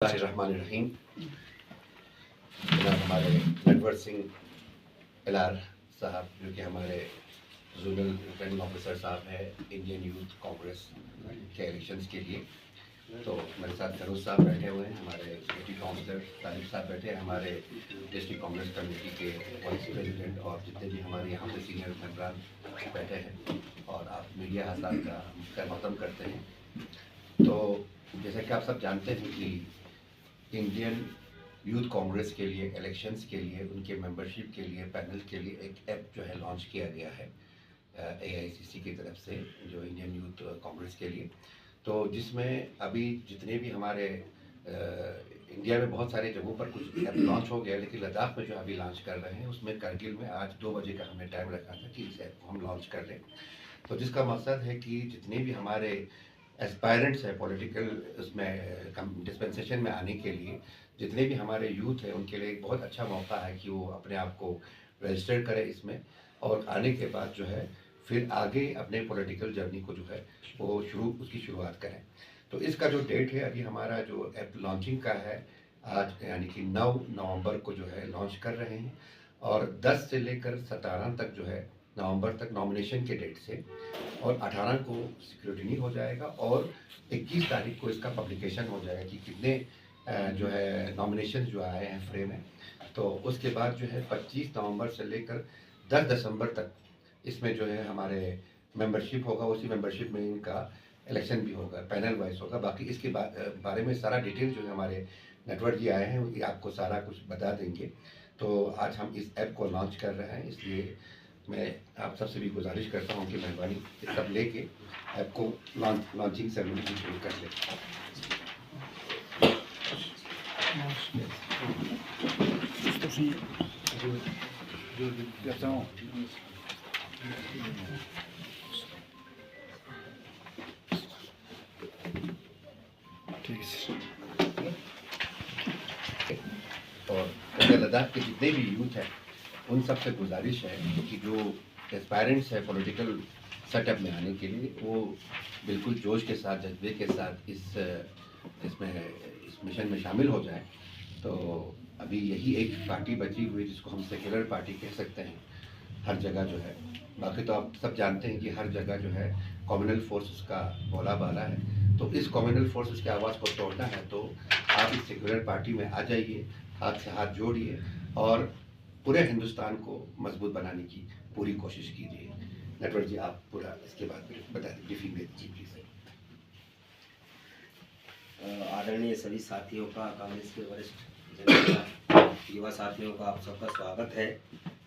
रहमानिर्रहीम। जनाब हमारे नटवर सिंह एलार साहब जो कि हमारे जोनल रिटर्निंग ऑफिसर साहब है इंडियन यूथ कांग्रेस के इलेक्शंस के लिए, तो मेरे साथ फरोज साहब बैठे हुए हैं, हमारे सिटी काउंसलर तालिब साहब बैठे हैं, हमारे डिस्ट्रिक्ट कांग्रेस कमेटी के वाइस प्रेसिडेंट और जितने भी हमारे यहाँ पे सीनियर मेम्बरान बैठे हैं और आप मीडिया हजरात का खैर करते हैं। तो जैसा कि आप सब जानते हैं कि इंडियन यूथ कांग्रेस के लिए इलेक्शंस के लिए उनके मेंबरशिप के लिए पैनल के लिए एक ऐप जो है लॉन्च किया गया है AICC की तरफ से, जो इंडियन यूथ कांग्रेस के लिए, तो जिसमें अभी जितने भी हमारे इंडिया में बहुत सारे जगहों पर कुछ ऐप लॉन्च हो गया, लेकिन लद्दाख में जो अभी लॉन्च कर रहे हैं उसमें करगिल में आज 2 बजे का हमने टाइम रखा था कि इस ऐप को हम लॉन्च कर लें। तो जिसका मकसद है कि जितने भी हमारे एस्पायरेंट्स है पॉलिटिकल उसमें डिस्पेंसेशन में आने के लिए, जितने भी हमारे यूथ है उनके लिए एक बहुत अच्छा मौका है कि वो अपने आप को रजिस्टर करें इसमें, और आने के बाद जो है फिर आगे अपने पॉलिटिकल जर्नी को जो है वो उसकी शुरुआत करें। तो इसका जो डेट है अभी हमारा जो ऐप लॉन्चिंग का है आज यानी कि 9 नवंबर को जो है लॉन्च कर रहे हैं, और 10 से लेकर 17 तक जो है नवंबर तक नॉमिनेशन के डेट से, और 18 को स्क्रूटिनी हो जाएगा और 21 तारीख को इसका पब्लिकेशन हो जाएगा कि कितने जो है नॉमिनेशन जो आए हैं फ्रे में। तो उसके बाद जो है 25 नवंबर से लेकर 10 दिसंबर तक इसमें जो है हमारे मेंबरशिप होगा, उसी मेंबरशिप में इनका इलेक्शन भी होगा, पैनल वाइज होगा। बाकी इसके बारे में सारा डिटेल जो है हमारे नेटवर्क जी आए हैं वो आपको सारा कुछ बता देंगे। तो आज हम इस ऐप को लॉन्च कर रहे हैं, इसलिए मैं आप सबसे भी गुजारिश करता हूँ कि मेहरबानी सब लेके ऐप को लॉन्चिंग सेरेमनी शुरू कर लें। और लद्दाख के जितने भी यूथ हैं उन सब से गुजारिश है कि जो एस्पायरेंट्स है पॉलिटिकल सेटअप में आने के लिए वो बिल्कुल जोश के साथ जज्बे के साथ इस मिशन में शामिल हो जाए। तो अभी यही एक पार्टी बची हुई जिसको हम सेक्युलर पार्टी कह सकते हैं हर जगह जो है। बाकी तो आप सब जानते हैं कि हर जगह जो है कम्युनल फोर्स का बोला बाला है, तो इस कम्युनल फोर्सेस की आवाज़ को तोड़ना है तो आप इस सेक्युलर पार्टी में आ जाइए, हाथ से हाथ जोड़िए और पूरे हिंदुस्तान को मजबूत बनाने की पूरी कोशिश कीजिए। नटवर जी आप पूरा इसके बाद बता दीजिए, ब्रीफिंग दे दीजिए प्लीज। आदरणीय सभी साथियों का, कांग्रेस के वरिष्ठ युवा साथियों का आप सबका स्वागत है।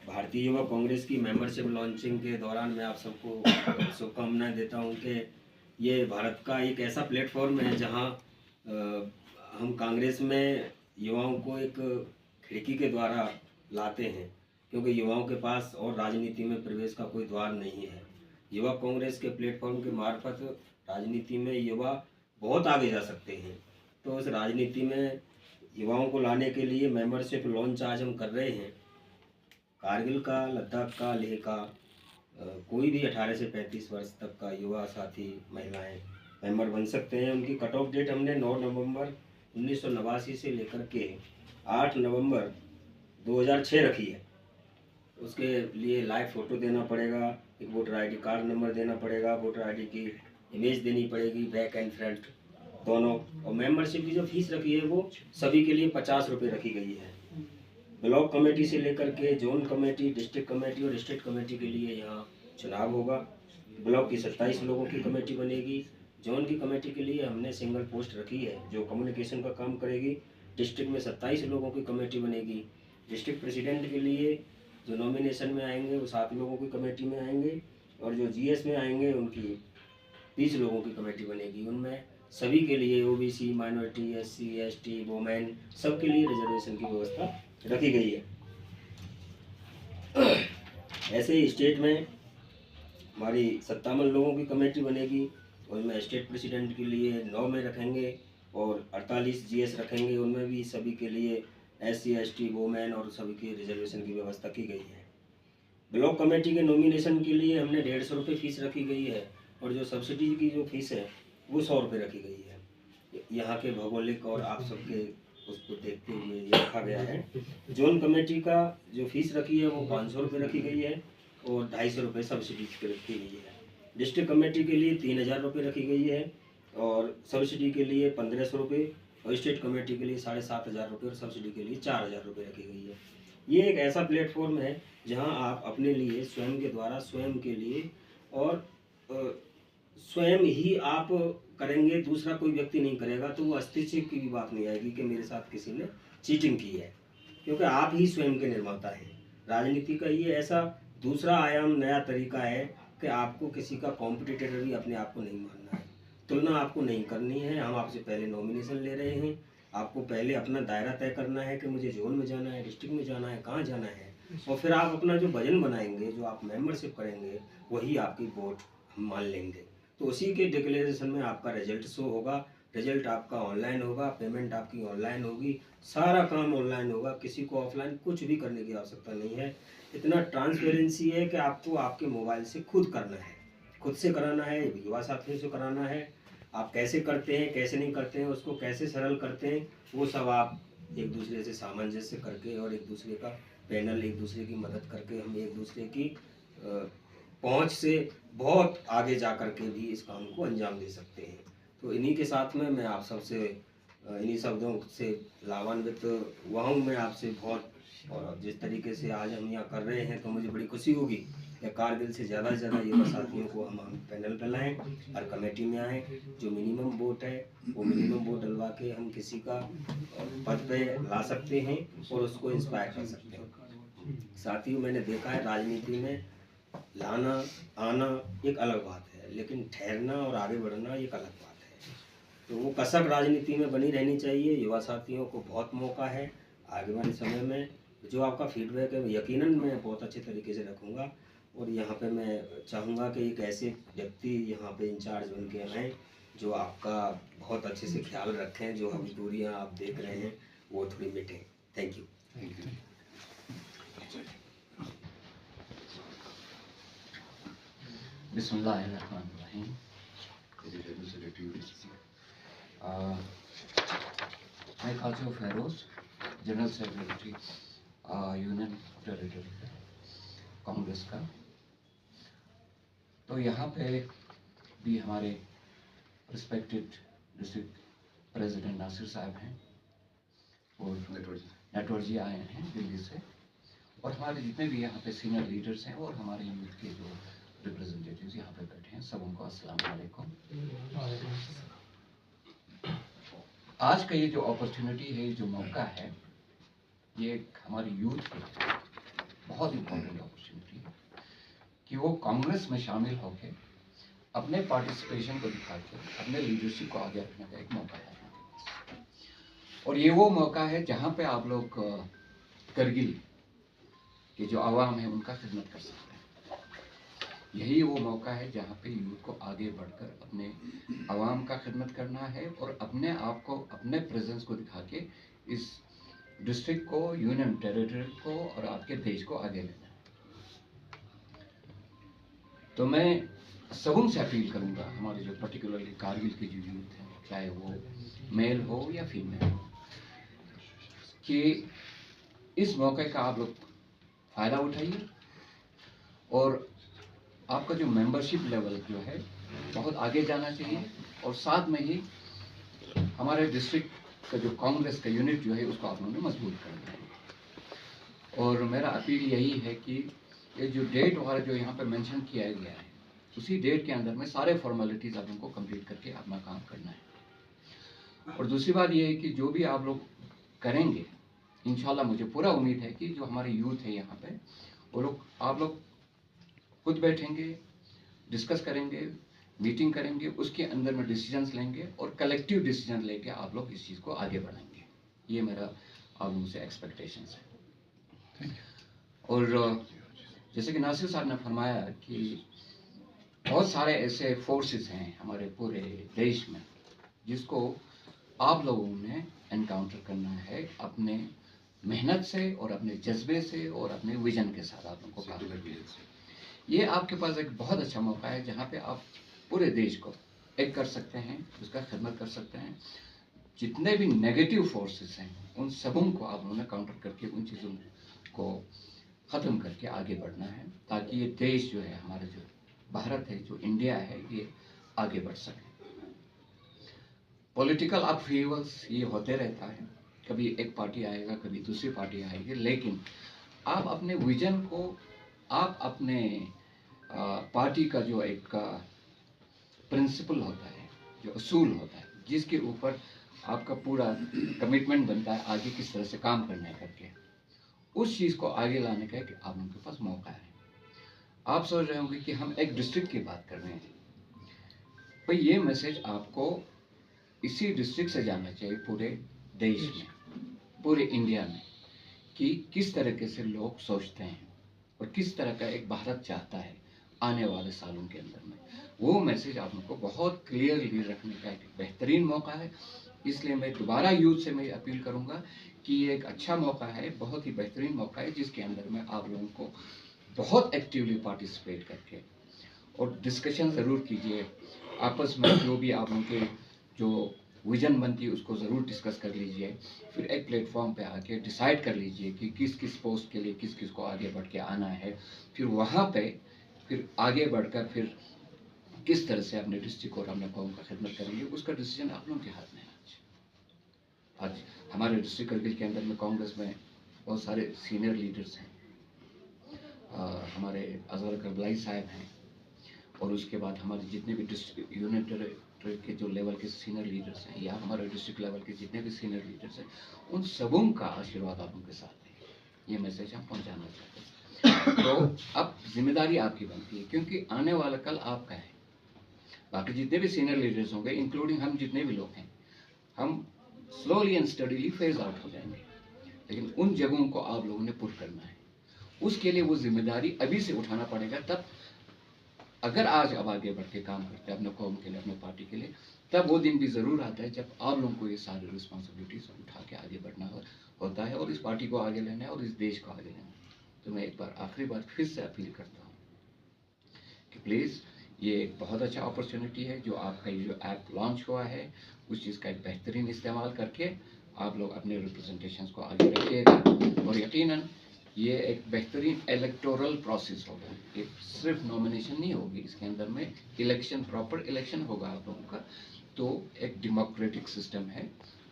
भारतीय युवा कांग्रेस की मेंबरशिप लॉन्चिंग के दौरान मैं आप सबको शुभकामनाएं देता हूं कि ये भारत का एक ऐसा प्लेटफॉर्म है जहां हम कांग्रेस में युवाओं को एक खिड़की के द्वारा लाते हैं, क्योंकि युवाओं के पास और राजनीति में प्रवेश का कोई द्वार नहीं है। युवा कांग्रेस के प्लेटफॉर्म के मार्फत राजनीति में युवा बहुत आगे जा सकते हैं। तो उस राजनीति में युवाओं को लाने के लिए मेंबरशिप लॉन्च आज हम कर रहे हैं। कारगिल का, लद्दाख का, लेह का कोई भी 18 से 35 वर्ष तक का युवा साथी महिलाएं मेंबर बन सकते हैं। उनकी कट ऑफ डेट हमने 9 नवंबर 1989 से लेकर के 8 नवंबर 2006 रखी है। उसके लिए लाइव फ़ोटो देना पड़ेगा, एक वोटर ID कार्ड नंबर देना पड़ेगा, वोटर ID की इमेज देनी पड़ेगी, बैक एंड फ्रंट दोनों। और मेंबरशिप की जो फीस रखी है वो सभी के लिए 50 रुपये रखी गई है। ब्लॉक कमेटी से लेकर के जोन कमेटी, डिस्ट्रिक्ट कमेटी और स्टेट कमेटी के लिए यहाँ चुनाव होगा। ब्लॉक की 27 लोगों की कमेटी बनेगी। जोन की कमेटी के लिए हमने सिंगल पोस्ट रखी है जो कम्युनिकेशन का काम करेगी। डिस्ट्रिक्ट में 27 लोगों की कमेटी बनेगी। डिस्ट्रिक्ट प्रेसिडेंट के लिए जो नॉमिनेशन में आएंगे वो 7 लोगों की कमेटी में आएंगे, और जो GS में आएंगे उनकी 30 लोगों की कमेटी बनेगी। उनमें सभी के लिए OBC, minority, SC, ST, women सबके लिए रिजर्वेशन की व्यवस्था रखी गई है। ऐसे ही स्टेट में हमारी 57 लोगों की कमेटी बनेगी। उनमें स्टेट प्रेसिडेंट के लिए 9 में रखेंगे और 48 GS रखेंगे। उनमें भी सभी के लिए SC, ST, वोमेन और सभी की रिजर्वेशन की व्यवस्था की गई है। ब्लॉक कमेटी के नॉमिनेशन के लिए हमने 150 रुपये फीस रखी गई है, और जो सब्सिडी की जो फीस है वो 100 रुपये रखी गई है। यहाँ के भौगोलिक और आप सबके उसको देखते हुए ये रखा गया है। जोन कमेटी का जो फीस रखी है वो 500 रुपये रखी गई है और 250 रुपये सब्सिडी पे रखी गई है। डिस्ट्रिक्ट कमेटी के लिए 3000 रुपये रखी गई है और सब्सिडी के लिए 1500 रुपये, और स्टेट कमेटी के लिए 7500 रुपये और सब्सिडी के लिए 4000 रुपये रखी गई है। ये एक ऐसा प्लेटफॉर्म है जहां आप अपने लिए स्वयं के द्वारा स्वयं के लिए और स्वयं ही आप करेंगे, दूसरा कोई व्यक्ति नहीं करेगा, तो वो अस्तित्व की भी बात नहीं आएगी कि मेरे साथ किसी ने चीटिंग की है, क्योंकि आप ही स्वयं के निर्माता हैं। राजनीति का ये ऐसा दूसरा आयाम, नया तरीका है कि आपको किसी का कॉम्पिटिटर भी अपने आप को नहीं मानना है, तुलना आपको नहीं करनी है। हम आपसे पहले नॉमिनेशन ले रहे हैं, आपको पहले अपना दायरा तय करना है कि मुझे जोन में जाना है, डिस्ट्रिक्ट में जाना है, कहाँ जाना है, और फिर आप अपना जो वजन बनाएंगे, जो आप मेंबरशिप करेंगे, वही आपकी वोट हम मान लेंगे। तो उसी के डिक्लेरेशन में आपका रिजल्ट शो होगा, रिजल्ट आपका ऑनलाइन होगा, पेमेंट आपकी ऑनलाइन होगी, सारा काम ऑनलाइन होगा, किसी को ऑफलाइन कुछ भी करने की आवश्यकता नहीं है। इतना ट्रांसपेरेंसी है कि आपको आपके मोबाइल से खुद करना है, खुद से कराना है, युवा साथियों से कराना है। आप कैसे करते हैं, कैसे नहीं करते हैं, उसको कैसे सरल करते हैं, वो सब आप एक दूसरे से सामंजस्य करके और एक दूसरे का पैनल, एक दूसरे की मदद करके हम एक दूसरे की पहुंच से बहुत आगे जा कर के भी इस काम को अंजाम दे सकते हैं। तो इन्हीं के साथ में मैं आप सबसे इन्हीं शब्दों से लाभान्वित हुआ हूँ मैं आपसे बहुत। और जिस तरीके से आज हम यहाँ कर रहे हैं तो मुझे बड़ी खुशी होगी कि कारगिल से ज़्यादा युवा साथियों को हम पैनल पर लाएँ, हर कमेटी में आएँ। जो मिनिमम वोट है वो मिनिमम वोट डलवा के हम किसी का पद पे ला सकते हैं और उसको इंस्पायर कर सकते हैं। साथियों, मैंने देखा है राजनीति में लाना आना एक अलग बात है, लेकिन ठहरना और आगे बढ़ना एक अलग बात है। तो वो कसक राजनीति में बनी रहनी चाहिए। युवा साथियों को बहुत मौका है आगे वाले समय में। जो आपका फीडबैक है यकीनन मैं बहुत अच्छे तरीके से रखूँगा, और यहाँ पे मैं चाहूँगा कि एक ऐसे व्यक्ति यहाँ पे इंचार्ज बन के आएँ जो आपका बहुत अच्छे से ख्याल रखें, जो अभी दूरियाँ आप देख रहे हैं वो थोड़ी मिटें। Thank you. बिस्मिल्लाहिर्रहमानिर्रहीम। मैं काजू Feroz, general secretary union territory Congress का। तो यहाँ पे भी हमारे रिस्पेक्टेड डिस्ट्रिक्ट प्रेसिडेंट नासिर साहब हैं और नेटवर्क जी आए हैं दिल्ली से, और हमारे जितने भी यहाँ पे सीनियर लीडर्स हैं और हमारे यूथ के जो रिप्रेजेंटेटिव्स यहाँ पे बैठे हैं, सब उनको अस्सलाम वालेकुम। आज का ये जो अपॉर्चुनिटी है, जो मौका है, ये हमारी यूथ के लिए बहुत इम्पोर्टेंट अपॉर्चुनिटी है कि वो कांग्रेस में शामिल होकर अपने पार्टिसिपेशन को दिखा के अपने लीडरशिप को आगे रखने का एक मौका है। और ये वो मौका है जहाँ पे आप लोग करगिल के जो आवाम है उनका खिदमत कर सकते हैं। यही वो मौका है जहाँ पे यूथ को आगे बढ़कर अपने आवाम का खिदमत करना है और अपने आप को, अपने प्रेजेंस को दिखा के इस डिस्ट्रिक्ट को, यूनियन टेरिटरी को और आपके देश को आगे लेना है। तो मैं सबों से अपील करूँगा, हमारे जो पर्टिकुलरली कारगिल के जो यूथ हैं, चाहे वो मेल हो या फीमेल हो, कि इस मौके का आप लोग फ़ायदा उठाइए और आपका जो मेंबरशिप लेवल जो है बहुत आगे जाना चाहिए, और साथ में ही हमारे डिस्ट्रिक्ट का जो कांग्रेस का यूनिट जो है उसको आप लोगों ने मजबूत करना है। और मेरा अपील यही है कि ये जो डेट वगैरह जो यहाँ पे मेंशन किया गया है, उसी डेट के अंदर में सारे फॉर्मेलिटीज़ आप लोगों को कंप्लीट करके अपना काम करना है। और दूसरी बात ये है कि जो भी आप लोग करेंगे, इंशाल्लाह मुझे पूरा उम्मीद है कि जो हमारे यूथ है यहाँ पे, वो लोग, आप लोग खुद बैठेंगे, डिस्कस करेंगे, मीटिंग करेंगे, उसके अंदर में डिसीजंस लेंगे और कलेक्टिव डिसीजन लेके आप लोग इस चीज़ को आगे बढ़ाएंगे। ये मेरा आप लोगों से एक्सपेक्टेशंस है। और जैसे कि नासिर साहब ने फरमाया कि बहुत सारे ऐसे फोर्सेस हैं हमारे पूरे देश में जिसको आप लोगों ने एनकाउंटर करना है अपने मेहनत से और अपने जज्बे से और अपने विजन के साथ। आप लोगों को ये आपके पास एक बहुत अच्छा मौका है जहाँ पे आप पूरे देश को एक कर सकते हैं, उसका खिदमत कर सकते हैं। जितने भी नेगेटिव फोर्सेस हैं उन सबों को आप लोगों ने काउंटर करके उन चीज़ों को ख़त्म करके आगे बढ़ना है, ताकि ये देश जो है, हमारा जो भारत है, जो इंडिया है, ये आगे बढ़ सके। पॉलिटिकल अपहीवल्स ये होते रहता है, कभी एक पार्टी आएगा, कभी दूसरी पार्टी आएगी, लेकिन आप अपने विजन को, आप अपने पार्टी का जो एक प्रिंसिपल होता है, जो असूल होता है, जिसके ऊपर आपका पूरा कमिटमेंट बनता है आगे किस तरह से काम करने करके, उस चीज़ को आगे लाने का कि आप उनके पास मौका है। आप सोच रहे होंगे कि हम एक डिस्ट्रिक्ट की बात कर रहे हैं, भाई ये मैसेज आपको इसी डिस्ट्रिक्ट से जाना चाहिए पूरे देश में, पूरे इंडिया में, कि किस तरीके से लोग सोचते हैं और किस तरह का एक भारत चाहता है आने वाले सालों के अंदर में। वो मैसेज आप लोगों को बहुत क्लियरली रखने का एक बेहतरीन मौका है। इसलिए मैं दोबारा यूथ से मैं अपील करूंगा कि ये एक अच्छा मौका है, बहुत ही बेहतरीन मौका है, जिसके अंदर में आप लोगों को बहुत एक्टिवली पार्टिसिपेट करके और डिस्कशन ज़रूर कीजिए आपस में, जो भी आप लोगों के जो विजन बनती है उसको ज़रूर डिस्कस कर लीजिए। फिर एक प्लेटफॉर्म पे आके डिसाइड कर लीजिए कि किस किस पोस्ट के लिए किस किस को आगे बढ़ के आना है। फिर वहाँ पे फिर आगे बढ़कर फिर किस तरह से अपने डिस्ट्रिक्ट और अपने कौम का खिदमत करेंगे, उसका डिसीजन आप लोगों के हाथ में है। आज हमारे डिस्ट्रिक्ट करगिल के अंदर में कांग्रेस में बहुत सारे सीनियर लीडर्स हैं। हमारे अजहर करबलाई साहब हैं, और उसके बाद हमारे जितने भी डिस्ट्रिक्ट यूनिट टेरिटरी के जो लेवल के सीनियर लीडर्स हैं, या हमारे डिस्ट्रिक्ट लेवल के जितने भी सीनियर लीडर्स हैं, उन सबों का आशीर्वाद आप उनके साथ है। ये मैसेज हम पहुंचाना चाहते हैं। तो अब जिम्मेदारी आपकी बनती है, क्योंकि आने वाला कल आपका है। बाकी जितने भी सीनियर लीडर्स होंगे, इंक्लूडिंग हम जितने भी लोग हैं, हम slowly and steadily phase out हो जाएंगे, लेकिन उन जगहों को आप लोगों ने पुट करना है। उसके लिए वो जिम्मेदारी अभी से उठाना पड़ेगा। तब अगर आज अब आगे बढ़ के काम करते हैं अपने कौम के लिए, अपने पार्टी के लिए, तब वो दिन भी ज़रूर आता है जब आप लोगों को ये सारी रिस्पॉन्सिबिलिटीज उठा के आगे बढ़ना होता है, और इस पार्टी को आगे लेना है और इस देश को आगे लेना है। तो मैं एक बार आखिरी बार फिर से अपील करता हूँ कि प्लीज़, ये एक बहुत अच्छा अपॉर्चुनिटी है जो आपका ये जो ऐप लॉन्च हुआ है, उस चीज़ का एक बेहतरीन इस्तेमाल करके आप लोग अपने रिप्रेजेंटेशंस को आगे रखिएगा। और यकीनन ये एक बेहतरीन इलेक्टोरल प्रोसेस होगा। ये सिर्फ नॉमिनेशन नहीं होगी, इसके अंदर में इलेक्शन, प्रॉपर इलेक्शन होगा आप लोगों का। तो एक डेमोक्रेटिक सिस्टम है,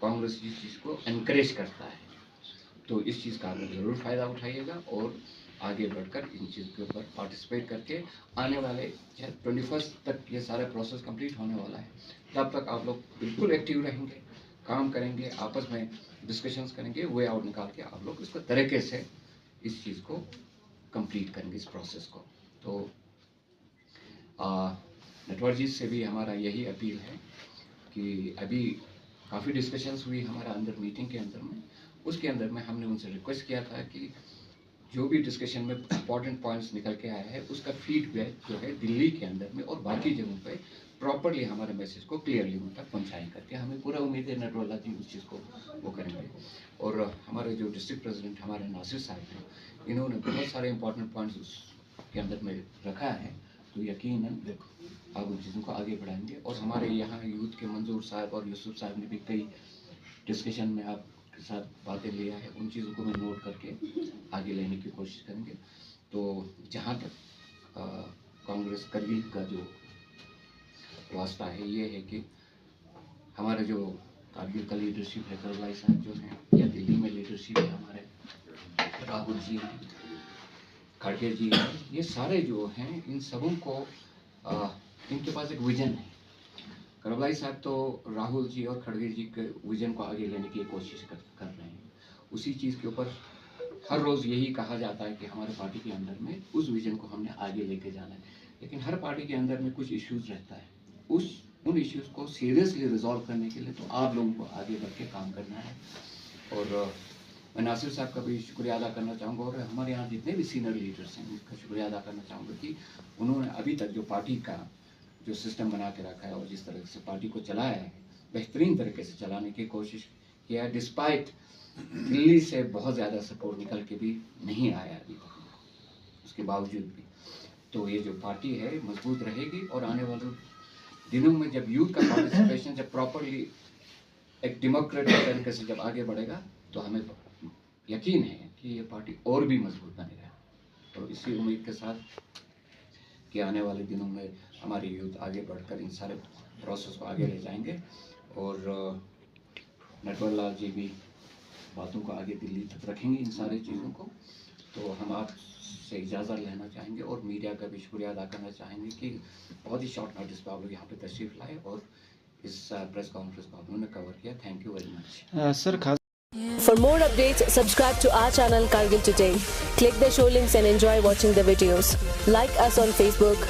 कांग्रेस जिस चीज़ को एनकरेज करता है, तो इस चीज़ का आप लोग ज़रूर फ़ायदा उठाइएगा और आगे बढ़कर इन चीज़ के ऊपर पार्टिसिपेट करके आने वाले 21 तक ये सारा प्रोसेस कंप्लीट होने वाला है। तब तक आप लोग बिल्कुल एक्टिव रहेंगे, काम करेंगे, आपस में डिस्कशंस करेंगे, वे आउट निकाल के आप लोग इसको तरीके से इस चीज़ को कंप्लीट करेंगे, इस प्रोसेस को। तो नटवर जी से भी हमारा यही अपील है कि अभी काफ़ी डिस्कशंस हुई हमारा अंदर मीटिंग के अंदर में, उसके अंदर में हमने उनसे रिक्वेस्ट किया था कि जो भी डिस्कशन में इंपॉर्टेंट पॉइंट्स निकल के आया है, उसका फीडबैक जो है दिल्ली के अंदर में और बाकी जगहों पे प्रॉपरली हमारे मैसेज को क्लियरली उन तक पहुँचाएँ करके। हमें पूरा उम्मीद है नटवरलाल जी उस चीज़ को वो करेंगे। और हमारे जो डिस्ट्रिक्ट प्रेसिडेंट हमारे नासिर साहब हैं, इन्होंने बहुत सारे इंपॉर्टेंट पॉइंट्स उसके अंदर में रखा है, तो यकीनन आप उन चीज़ों को आगे बढ़ाएंगे। और हमारे यहाँ यूथ के मंजूर साहब और यूसुफ साहब ने भी कई डिस्कशन में आपके साथ बातें लिया है, उन चीज़ों को भी नोट करके आगे लेने की कोशिश करेंगे। तो जहाँ तक कांग्रेस करगिल का जो वास्ता है, ये है कि हमारे जो कारगिल का लीडरशिप है, करबलाई साहब जो हैं, या दिल्ली में लीडरशिप है हमारे राहुल जी हैं, खड़गे जी हैं, ये सारे जो हैं, इन सबों को इनके पास एक विजन है। करबलाई साहब तो राहुल जी और खड़गे जी के विजन को आगे लेने की कोशिश कर रहे हैं। उसी चीज़ के ऊपर हर रोज़ यही कहा जाता है कि हमारे पार्टी के अंदर में उस विजन को हमने आगे लेके जाना है, लेकिन हर पार्टी के अंदर में कुछ इश्यूज़ रहता है। उन इश्यूज़ को सीरियसली रिजॉल्व करने के लिए तो आप लोगों को आगे बढ़ के काम करना है। और मैं नासिर साहब का भी शुक्रिया अदा करना चाहूँगा, और हमारे यहाँ जितने भी सीनियर लीडर्स हैं उनका शुक्रिया अदा करना चाहूँगा कि उन्होंने अभी तक जो पार्टी का जो सिस्टम बना के रखा है और जिस तरह से पार्टी को चलाया है, बेहतरीन तरीके से चलाने की कोशिश किया है, डिस्पाइट दिल्ली से बहुत ज़्यादा सपोर्ट निकल के भी नहीं आया अभी तक, उसके बावजूद भी। तो ये जो पार्टी है मजबूत रहेगी और आने वाले दिनों में जब यूथ का पार्टिसिपेशन जब प्रॉपरली एक डेमोक्रेटिक तरीके से जब आगे बढ़ेगा तो हमें यकीन है कि ये पार्टी और भी मजबूत बनेगा। तो इसी उम्मीद के साथ कि आने वाले दिनों में हमारी यूथ आगे बढ़कर इन सारे प्रोसेस को आगे ले जाएंगे और नटवर लाल जी भी बातों को आगे दिल्ली तक रखेंगे इन सारी चीज़ों को। तो हम आपसे इजाज़त लेना चाहेंगे और मीडिया का भी शुक्रिया अदा करना चाहेंगे कि बहुत ही शॉर्ट नोटिस पर आप लोग यहाँ पे तशरीफ़ लाए और इस प्रेस कॉन्फ्रेंस को उन्होंने कवर किया। Thank you very much sir खास For more updates, subscribe to our channel Kargil Today. Click the show links and enjoy watching the videos. Like us on Facebook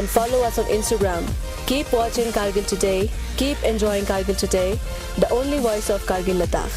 and follow us on Instagram. Keep watching Kargil Today. Keep enjoying Kargil Today, the only voice of Kargil Ladakh.